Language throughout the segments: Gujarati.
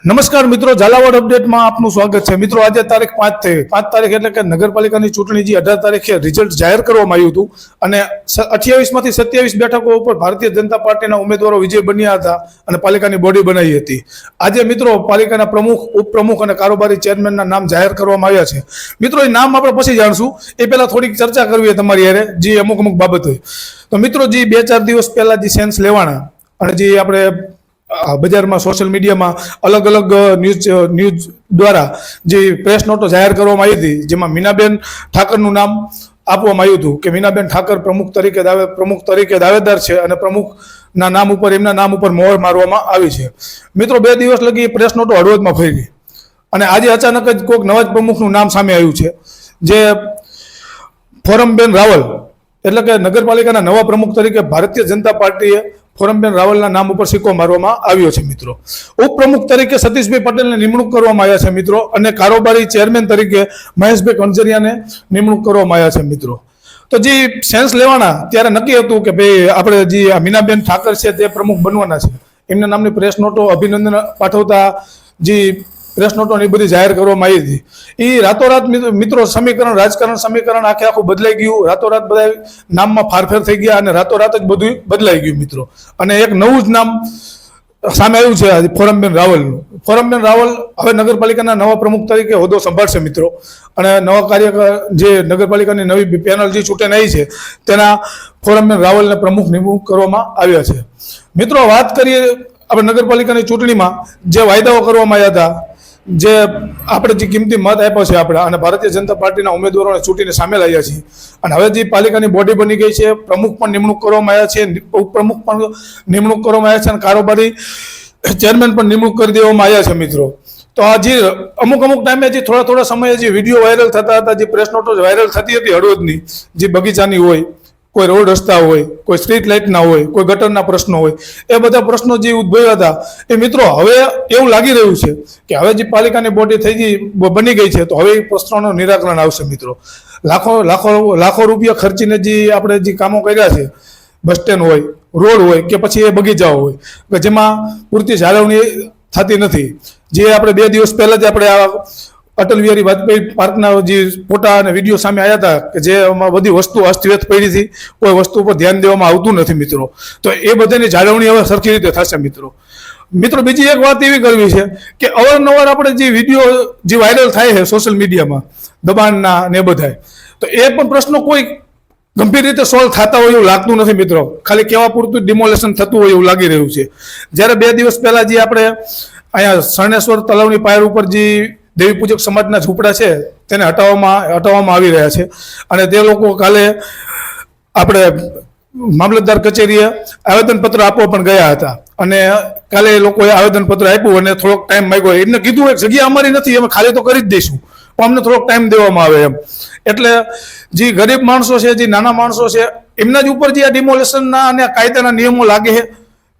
નમસ્કાર મિત્રો, ઝાલાવાડ અપડેટમાં આપનું સ્વાગત છે. મિત્રો, આજે તારીખ 5 થઈ. 5 તારીખ એટલે કે નગરપાલિકાની ચૂંટણી જે 18 તારીખે રિઝલ્ટ જાહેર કરવામાં આવ્યું હતું અને 28 માંથી 27 બેઠકો ઉપર ભારતીય જનતા પાર્ટીના ઉમેદવારો વિજય બન્યા હતા અને પાલિકાની બોડી બનાવી હતી. આજે મિત્રો પાલિકાના પ્રમુખ, ઉપપ્રમુખ અને કારોબારી ચેરમેનના નામ જાહેર કરવામાં આવ્યા છે. મિત્રો, એ નામ આપણે પછી જાણશું. એ પહેલા થોડીક ચર્ચા કરવી તમારી હારે જે અમુક બાબત હોય. તો મિત્રો, જે 2-4 દિવસ પહેલા જે સેન્સ લેવાના અને જે આપણે બજારમાં સોશિયલ મીડિયામાં અલગ અલગ ન્યૂઝ દ્વારા જે પ્રેસ નોટો જાહેર કરવામાં આવી હતી, જેમાં મીનાબેન ઠાકરનું નામ આપવામાં આવ્યું હતું કે મીનાબેન ઠાકર પ્રમુખ તરીકે દાવેદાર છે અને પ્રમુખના નામ ઉપર, એમના નામ ઉપર મોહર મારવામાં આવી છે. મિત્રો, 2 દિવસ લગી પ્રેસ નોટો હળવદમાં ફરી અને આજે અચાનક જ કોઈક નવા જ પ્રમુખનું નામ સામે આવ્યું છે, જે ફોરમબેન રાવલ, એટલે કે નગરપાલિકાના નવા પ્રમુખ તરીકે ભારતીય જનતા પાર્ટીએ ફોરમબેન રાવલના નામ ઉપર સિક્કો મારવામાં આવ્યો છે. મિત્રો, ઉપપ્રમુખ તરીકે સતીશભાઈ પટેલને નિમણૂક કરવામાં આવ્યા છે. મિત્રો, અને કારોબારી ચેરમેન તરીકે મહેશભાઈ કંજરિયાને નિમણૂક કરવામાં આવ્યા છે. મિત્રો, તો જે સેન્સ લેવાના ત્યારે નક્કી હતું કે ભાઈ આપણે જે મીનાબેન ઠાકર છે તે પ્રમુખ બનવાના છે. એમના નામની પ્રેસ નોટો અભિનંદન પાઠવતા જે પ્રેસ નોટોની બધી જાહેર કરવામાં આવી હતી. એ રાતોરાત મિત્રો રાજકારણ સમીકરણ આખું બદલાઈ ગયું. રાતોરાત બધા નામમાં ફારફેર થઈ ગયા અને રાતોરાત જ બધું બદલાઈ ગયું. મિત્રો, અને એક નવું જ નામ સામે આવ્યું છે ફોરમબેન રાવલનું. ફોરમબેન રાવલ હવે નગરપાલિકાના નવા પ્રમુખ તરીકે હોદ્દો સંભાળશે. મિત્રો, અને નવા કાર્યકર જે નગરપાલિકાની નવી પેનલ જે ચૂંટણી આવી છે તેના ફોરમબેન રાવલને પ્રમુખ નિમણૂક કરવામાં આવ્યા છે. મિત્રો, વાત કરીએ આપણે નગરપાલિકાની ચૂંટણીમાં જે વાયદાઓ કરવામાં આવ્યા હતા, જે આપણે જે કિંમતી મત આપ્યો છે આપણા, અને ભારતીય જનતા પાર્ટીના ઉમેદવારોને ચૂંટીને સામેલ આવ્યા છે. અને હવે જે પાલિકાની બોડી બની ગઈ છે, પ્રમુખ પણ નિમણૂક કરવામાં આવ્યા છે, ઉપપ્રમુખ પણ નિમણૂક કરવામાં આવ્યા છે અને કારોબારી ચેરમેન પણ નિમણૂક કરી દેવામાં આવ્યા છે. મિત્રો, તો આ જે અમુક ટાઈમે જે થોડા સમયે જે વિડીયો વાયરલ થતા હતા, જે પ્રેસ નોટો વાયરલ થતી હતી હળવદની, જે બગીચાની હોય, કોઈ રોડ રસ્તા હોય, કોઈ સ્ટ્રીટ લાઇટના હોય, કોઈ ગટરના પ્રશ્નો હોય, એ બધા પ્રશ્નો જે ઉદ્ભવ્યા હતા એ મિત્રો હવે એવું લાગી રહ્યું છે કે હવે જે પાલિકાની બોડી બની ગઈ છે તો હવે એ પ્રશ્નોનું નિરાકરણ આવશે. મિત્રો, લાખો રૂપિયા ખર્ચીને જે આપણે જે કામો કર્યા છે, બસ સ્ટેન્ડ હોય, રોડ હોય કે પછી એ બગીચાઓ હોય કે જેમાં પૂરતી જાળવણી થતી નથી. જે આપણે 2 દિવસ પહેલા જ આપણે આ અટલ બિહારી વાજપેયી પાર્કના જે ફોટા અને વિડીયો સામે આવ્યા હતા કે જેમાં બધી વસ્તુ અસ્તવ્યસ્ત પડી હતી, કોઈ વસ્તુ પર ધ્યાન દેવામાં આવતું નથી. મિત્રો, તો એ બધાની જાળવણી હવે સરખી રીતે થશે. મિત્રો, બીજી એક વાત એવી કરવી છે કે અવારનવાર આપણે જે વિડીયો જે વાયરલ થાય છે સોશિયલ મીડિયામાં દબાણના ને બધા, તો એ પણ પ્રશ્નો કોઈ ગંભીર રીતે સોલ્વ થતા હોય એવું લાગતું નથી. મિત્રો, ખાલી કહેવા પૂરતું ડિમોલેશન થતું હોય એવું લાગી રહ્યું છે. જ્યારે 2 દિવસ પહેલા જે આપણે અહીંયા શરણેશ્વર તલાવની પાયર ઉપર જે દેવી પૂજક સમાજના ઝૂંપડા છે તેને હટાવવામાં આવી રહ્યા છે અને તે લોકો કાલે આપણે મામલતદાર કચેરીએ આવેદનપત્ર આપવા પણ ગયા હતા અને કાલે એ લોકોએ આવેદનપત્ર આપ્યું અને થોડોક ટાઈમ માંગ્યો. એમને કીધું એક જગ્યા અમારી નથી, અમે ખાલી તો કરી જ દઈશું, પણ અમને થોડોક ટાઈમ દેવામાં આવે એમ. એટલે જે ગરીબ માણસો છે, જે નાના માણસો છે, એમના જ ઉપર જે આ ડિમોલેશનના અને કાયદાના નિયમો લાગે છે,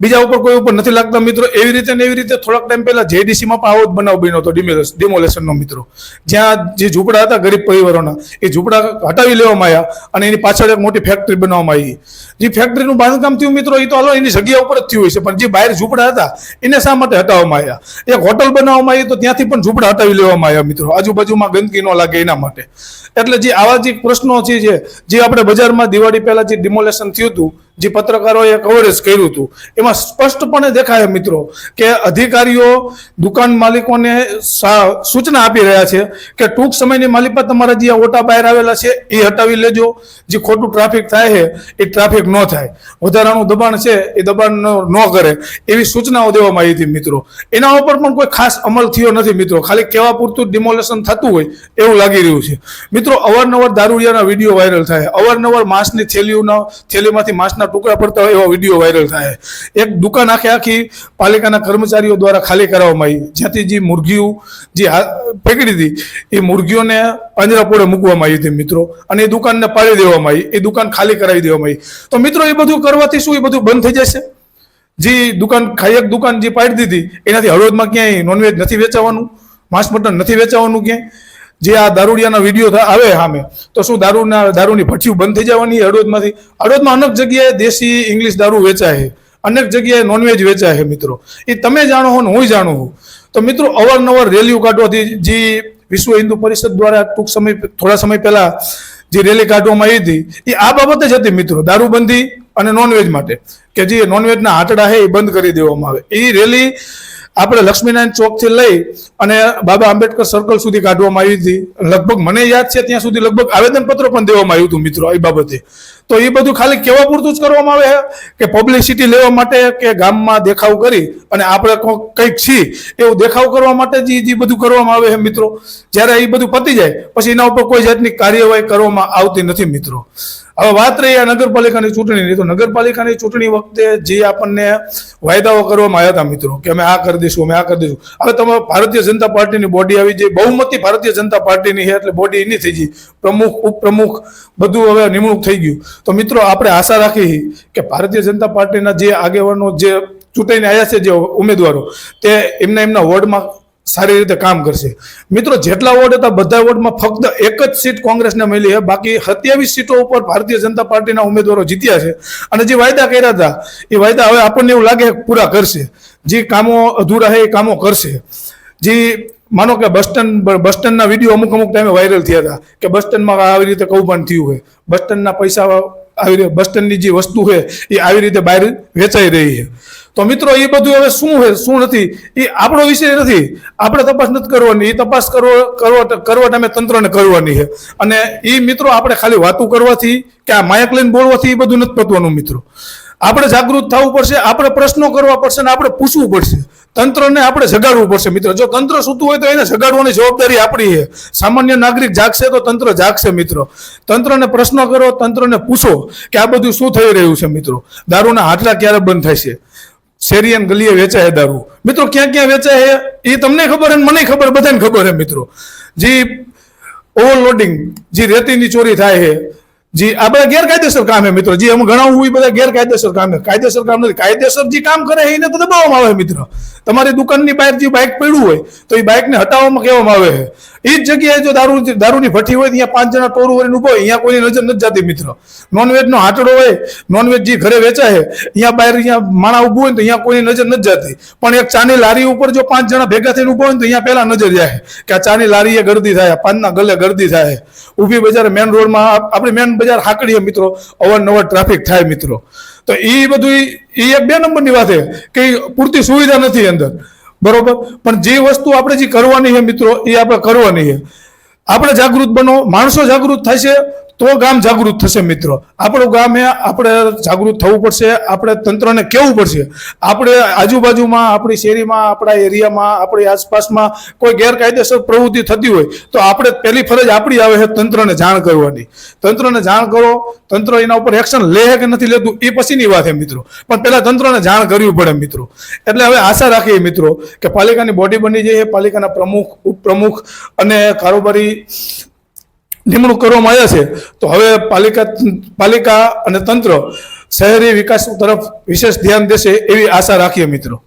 બીજા ઉપર કોઈ ઉપર નથી લાગતા. મિત્રો, એવી રીતે થોડાક ટાઈમ પહેલા જેડીસીમાં પણ આવો જ બનાવ બન્યો હતો ડિમોલેશનનો. મિત્રો, જ્યાં જે ઝૂંપડા હતા ગરીબ પરિવારોના, એ ઝૂંપડા હટાવી લેવામાં આવ્યા અને એની પાછળ એક મોટી ફેક્ટરી બનાવવામાં આવી. જે ફેક્ટરીનું બાંધકામ થયું મિત્રો, એ તો હાલો એની જગ્યા ઉપર જ થયું હોય છે, પણ જે બહાર ઝૂંપડા હતા એને શા માટે હટાવવામાં આવ્યા? એક હોટલ બનાવવામાં આવી તો ત્યાંથી પણ ઝૂંપડા હટાવી લેવામાં આવ્યા. મિત્રો, આજુબાજુમાં ગંદકી ન લાગે એના માટે. એટલે જે આવા જે પ્રશ્નો છે, જે આપણે બજારમાં દિવાળી પહેલા જે ડિમોલેશન થયું હતું, જે પત્રકારોએ કવરેજ કર્યું હતું, એમાં સ્પષ્ટપણે દેખાય મિત્રો કે અધિકારીઓ દુકાન માલિકોને સૂચના આપી રહ્યા છે કે ટૂંક સમયની માલિપા તમારા જે ઓટા બહાર આવેલા છે એ હટાવી લેજો. જે ખોટું ટ્રાફિક થાય છે એ ટ્રાફિક ન થાય, વધારાનું દબાણ છે એ દબાણ ન કરે, એવી સૂચનાઓ દેવામાં આવી હતી. મિત્રો, એના ઉપર પણ કોઈ ખાસ અમલ થયો નથી. મિત્રો, ખાલી કહેવા પૂરતું ડિમોલેશન થતું હોય એવું લાગી રહ્યું છે. મિત્રો, અવારનવાર દારૂડિયાના વિડીયો વાયરલ થાય, અવારનવાર માંસની થેલીમાંથી માંસના ટુકડા પડતા હોય એવા વિડીયો વાયરલ થાય. એક દુકાન આખી પાલિકાના કર્મચારીઓ દ્વારા ખાલી કરાવવામાં આવી, જ્યાંથી જે મુરગીઓ જે પકડી હતી એ મુરગીઓને પાંજરાપોળે મૂકવામાં આવી હતી. મિત્રો, અને એ દુકાનને પાડી દેવામાં આવી, એ દુકાન ખાલી કરાવી દેવામાં આવી. તો મિત્રો, એ બધું કરવાથી શું એ બધું બંધ થઈ જશે? જે દુકાન જે પાડી દીધી એનાથી હળવદમાં ક્યાંય નોનવેજ નથી વેચાવાનું, માંસ મટન નથી વેચાવાનું ક્યાંય? જે આ દારૂડિયાના વિડીયો આવે સામે, તો શું દારૂની ભઠ્ઠીઓ બંધ થઈ જવાની હળવદમાંથી? હળવદમાં અનેક જગ્યાએ દેશી ઇંગ્લિશ દારૂ વેચાય છે અનેક જગ્યાએ નોનવેજ વેચાય છે મિત્રો, એ તમે જાણો હો ને હું જાણું છું. તો મિત્રો અવારનવાર રેલીઓ કાઢવાથી જે વિશ્વ હિન્દુ પરિષદ દ્વારા થોડા સમય પહેલા જે રેલી કાઢવામાં આવી હતી એ આ બાબતે જ હતી મિત્રો, દારૂબંધી અને નોનવેજ માટે, કે જે નોનવેજના આંટડા છે એ બંધ કરી દેવામાં આવે. એ રેલી આપણે લક્ષ્મીનારાયણ ચોકથી લઈ અને બાબા આંબેડકર સર્કલ સુધી કાઢવામાં આવી હતી. લગભગ મને યાદ છે ત્યાં સુધી લગભગ આવેદનપત્ર પણ દેવામાં આવ્યું હતું મિત્રો એ બાબતે. તો એ બધું ખાલી કેવા પૂરતું જ કરવામાં આવે કે પબ્લિસિટી લેવા માટે, કે ગામમાં દેખાવ કરી અને આપણે કંઈક છીએ એવું દેખાવ કરવા માટે જે બધું કરવામાં આવે છે મિત્રો. જ્યારે એ બધું પતી જાય પછી એના ઉપર કોઈ જાતની કાર્યવાહી કરવામાં આવતી નથી મિત્રો. હવે વાત રહી આ નગરપાલિકાની ચૂંટણીની, તો નગરપાલિકાની ચૂંટણી વખતે જે આપણને વાયદાઓ કરવામાં આવ્યા હતા મિત્રો કે અમે આ કરી દઈશું, અમે આ કરી દઈશું. હવે તમારે ભારતીય જનતા પાર્ટીની બોડી આવી જાય, બહુમતી ભારતીય જનતા પાર્ટીની છે એટલે બોડી એની થઈ ગઈ, પ્રમુખ ઉપપ્રમુખ બધું હવે નિમણૂક થઈ ગયું. તો મિત્રો આપણે આશા રાખી કે ભારતીય જનતા પાર્ટીના જે આગેવાનો જે ચૂંટાઈને આવ્યા છે જે ઉમેદવારો તે એમના વોર્ડમાં સારી રીતે કામ કરશે મિત્રો. જેટલા વોર્ડ હતા બધા વોર્ડમાં ફક્ત એક જ સીટ કોંગ્રેસને મળી છે, બાકી 27 સીટો ઉપર ભારતીય જનતા પાર્ટીના ઉમેદવારો જીત્યા છે. અને જે વાયદા કર્યા હતા એ વાયદા હવે આપણને એવું લાગે પૂરા કરશે. જે કામો અધૂરા છે એ કામો કરશે. જે માનો કે બસ સ્ટેન્ડના વિડીયો અમુક ટાઈમે વાયરલ થયા હતા કે બસ સ્ટેન્ડમાં આવી રીતે કૌભાંડ થયું હોય, બસ સ્ટેન્ડના પૈસા આવી રીતે, બસ સ્ટેન્ડની જે વસ્તુ છે એ આવી રીતે બહાર વેચાઈ રહી છે. તો મિત્રો એ બધું હવે શું છે શું નથી એ આપણો વિષય નથી, આપણે તપાસ નથી કરવાની, એ તપાસ કરવા ટાઈમે તંત્રને કરવાની છે. અને એ મિત્રો આપણે ખાલી વાતું કરવાથી કે આ માયક લઈને બોલવાથી એ બધું નથી પતવાનું મિત્રો. આપણે જાગૃત થવું પડશે, આપણે પ્રશ્નો કરવા પડશે અને આપણે પૂછવું પડશે. તંત્રને આપણે જગાડવું પડશે મિત્રો. જો તંત્ર સૂતું હોય તો એને જગાડવાની જવાબદારી આપણી છે. સામાન્ય નાગરિક જાગશે તો તંત્ર જાગશે મિત્રો. તંત્રને પ્રશ્નો કરો, તંત્રને પૂછો કે આ બધું શું થઈ રહ્યું છે મિત્રો. દારૂના હાટલા ક્યારે બંધ થાય છે? શેરી ગલીએ વેચાય દારૂ મિત્રો, ક્યાં ક્યાં વેચાય એ તમને ખબર છે, મને ખબર, બધાને ખબર છે મિત્રો. જે ઓવરલોડિંગ, જે રેતીની ચોરી થાય છે, જે આ બધા ગેરકાયદેસર કામ છે મિત્રો. જે અમે ગણાવું એ બધા ગેરકાયદેસર કામ છે, કાયદેસર કામ નથી. કાયદેસર જે કામ કરે એને તો દબાવવામાં આવે મિત્રો. તમારી દુકાનની બહાર જે બાઇક પડ્યું હોય તો એ બાઇકને હટાવવામાં કહેવામાં આવે છે. એ જ જગ્યાએ જો દારૂની ભઠ્ઠી હોય ત્યાં 5 જણા ટોરું વળીને ઉભો હોય, અહીંયા કોઈની નજર નથી જતી મિત્રો. નોનવેજનો હાટડો હોય, નોનવેજ જે ઘરે વેચાય છે અહીંયા બહાર માણા ઊભું હોય તો અહીંયા કોઈની નજર નથી જતી. પણ એક ચાની લારી ઉપર જો 5 જણા ભેગા થઈને ઉભા હોય તો અહીંયા પહેલા નજર જાય કે આ ચાની લારીએ ગરદી થાય, પાનના ગલે ગરદી થાય. ઊભી બજાર મેન રોડમાં, આપણે મેન બજાર હાકડીએ મિત્રો, અવારનવાર ટ્રાફિક થાય મિત્રો. તો એ બધું એ એક 2 નંબરની વાત છે કે પૂરતી સુવિધા નથી અંદર, બરોબર. પણ જે વસ્તુ આપણે જે કરવાની છે મિત્રો એ આપણે કરવાની છે. આપણે જાગૃત બનો, માણસો જાગૃત થશે તો ગામ જાગૃત થશે મિત્રો. આપણું ગામ એ આપણે જાગૃત થવું પડશે, આપણે તંત્રને કહેવું પડશે. આપણે આજુબાજુમાં, આપણી શેરીમાં, આપણા એરિયામાં, આપણી આસપાસમાં કોઈ ગેરકાયદેસર પ્રવૃત્તિ થતી હોય તો આપણે પહેલી ફરજ આપણી આવે છે તંત્રને જાણ કરવાની. તંત્રને જાણ કરો, તંત્ર એના ઉપર એક્શન લે કે નથી લેતું એ પછીની વાત છે મિત્રો, પણ પહેલા તંત્રને જાણ કરવી પડે મિત્રો. એટલે હવે આશા રાખીએ મિત્રો કે પાલિકાની બોડી બની જાય, પાલિકાના પ્રમુખ, ઉપપ્રમુખ અને કારોબારી નિમણૂક કરવામાં આવ્યા છે. તો હવે પાલિકા અને તંત્ર શહેરી વિકાસ તરફ વિશેષ ધ્યાન દેશે એવી આશા રાખીએ મિત્રો.